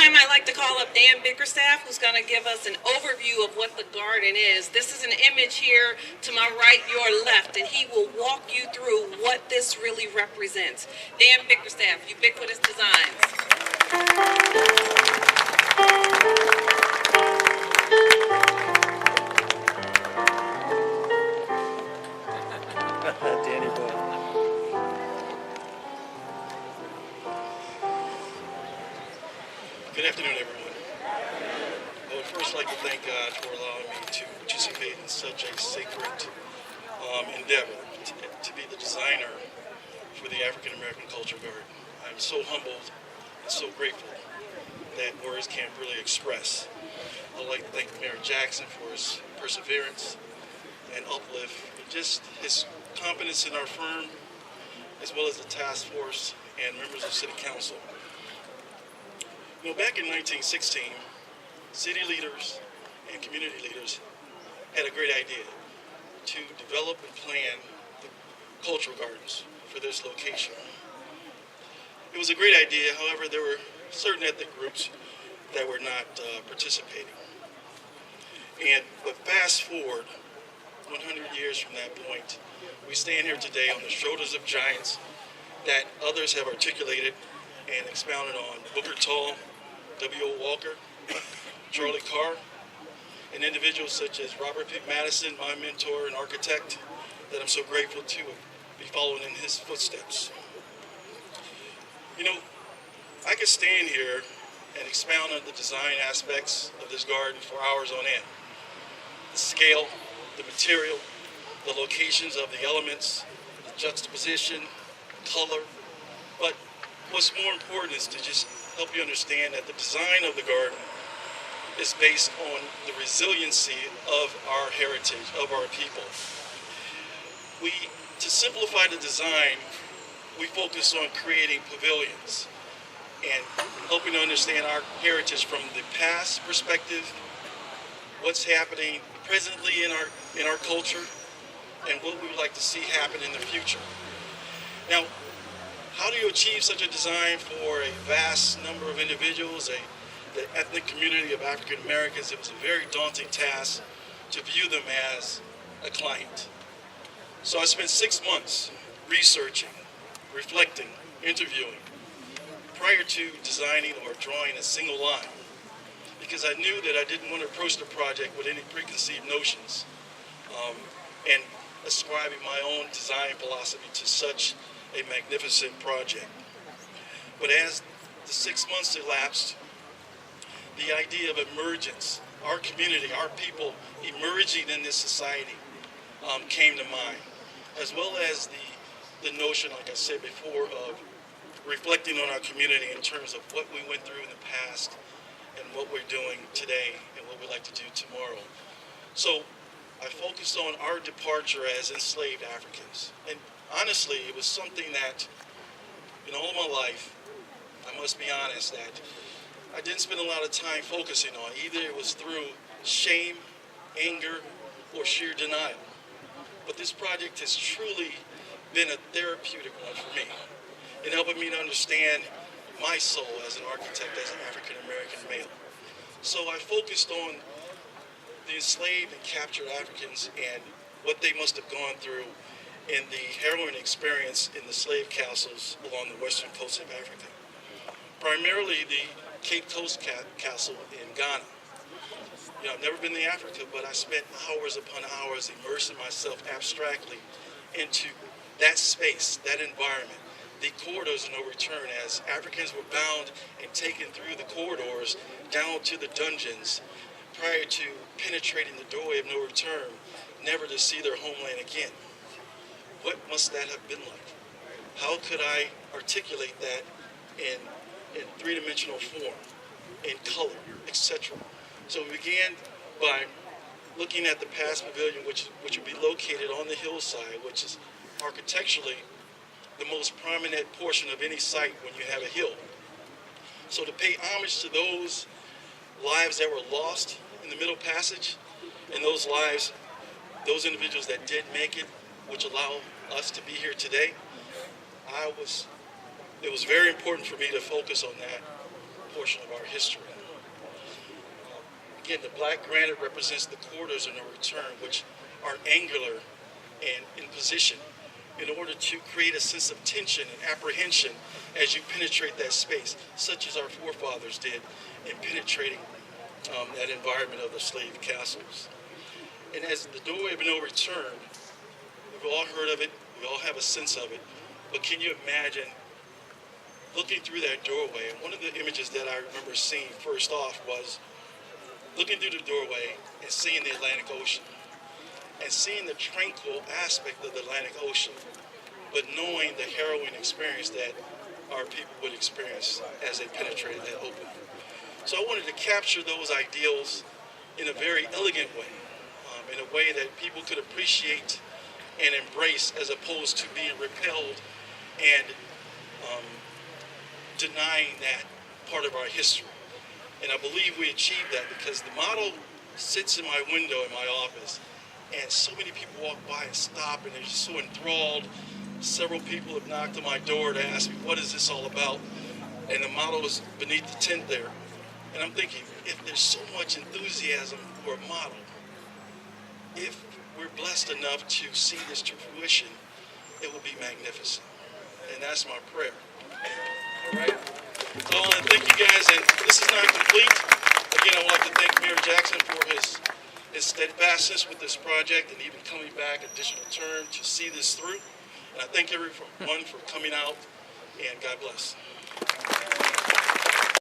time, I'd like to call up Dan Bickerstaff, who's going to give us an overview of what the garden is. This is an image here to my right, your left, and he will walk you through what this really represents. Dan Bickerstaff, Ubiquitous Designs. Danny boy. Good afternoon, everyone. I would first like to thank God for allowing me to participate in such a sacred endeavor to be the designer for the African American Culture Garden. I'm so humbled and so grateful that words can't really express. I'd like to thank Mayor Jackson for his perseverance and uplift, and just his confidence in our firm, as well as the task force and members of City Council. You know, back in 1916, city leaders and community leaders had a great idea to develop and plan the cultural gardens for this location. It was a great idea, however, there were certain ethnic groups that were not participating. But fast forward 100 years from that point, we stand here today on the shoulders of giants that others have articulated and expounded on. Booker Tall, W.O. Walker, Charlie Carr, and individuals such as Robert P. Madison, my mentor and architect, that I'm so grateful to be following in his footsteps. You know, I could stand here and expound on the design aspects of this garden for hours on end. The scale, the material, the locations of the elements, the juxtaposition, color. But what's more important is to just help you understand that the design of the garden is based on the resiliency of our heritage, of our people. To simplify the design, we focus on creating pavilions and helping to understand our heritage from the past perspective, what's happening presently in our culture, and what we would like to see happen in the future. Now, how do you achieve such a design for a vast number of individuals, the ethnic community of African Americans? It was a very daunting task to view them as a client. So I spent 6 months researching, reflecting, interviewing, prior to designing or drawing a single line, because I knew that I didn't want to approach the project with any preconceived notions and ascribing my own design philosophy to such a magnificent project. But as the 6 months elapsed, the idea of emergence, our community, our people emerging in this society came to mind, as well as the notion, like I said before, of reflecting on our community in terms of what we went through in the past and what we're doing today and what we'd like to do tomorrow. So I focused on our departure as enslaved Africans. And honestly, it was something that in all of my life, I must be honest, that I didn't spend a lot of time focusing on. Either it was through shame, anger, or sheer denial. But this project has truly been a therapeutic one for me in helping me to understand my soul as an architect, as an African American male. So I focused on the enslaved and captured Africans and what they must have gone through in the harrowing experience in the slave castles along the western coast of Africa. Primarily the Cape Coast Castle in Ghana. You know, I've never been to Africa, but I spent hours upon hours immersing myself abstractly into that space, that environment, the corridors of no return, as Africans were bound and taken through the corridors down to the dungeons prior to penetrating the doorway of no return, never to see their homeland again. What must that have been like? How could I articulate that in three-dimensional form, in color, etc.? So we began by looking at the past pavilion, which would be located on the hillside, which is architecturally the most prominent portion of any site when you have a hill. So to pay homage to those lives that were lost in the Middle Passage, and those lives, those individuals that did make it, which allow us to be here today, it was very important for me to focus on that portion of our history. Again, the black granite represents the corridors of no return, which are angular and in position in order to create a sense of tension and apprehension as you penetrate that space, such as our forefathers did in penetrating that environment of the slave castles. And as the doorway of no return, we've all heard of it, we all have a sense of it, but can you imagine looking through that doorway? And one of the images that I remember seeing first off was looking through the doorway and seeing the Atlantic Ocean and seeing the tranquil aspect of the Atlantic Ocean, but knowing the harrowing experience that our people would experience as they penetrated that opening. So I wanted to capture those ideals in a very elegant way, in a way that people could appreciate and embrace, as opposed to being repelled and denying that part of our history. And I believe we achieved that because the model sits in my window in my office, and so many people walk by and stop, and they're just so enthralled. Several people have knocked on my door to ask me, what is this all about? And the model is beneath the tent there. And I'm thinking, if there's so much enthusiasm for a model, if we're blessed enough to see this to fruition, it will be magnificent. And that's my prayer. All right? So I want to thank you guys, and this is not complete. Again, I would like to thank Mayor Jackson for his steadfastness with this project and even coming back additional term to see this through. And I thank everyone for coming out, and God bless.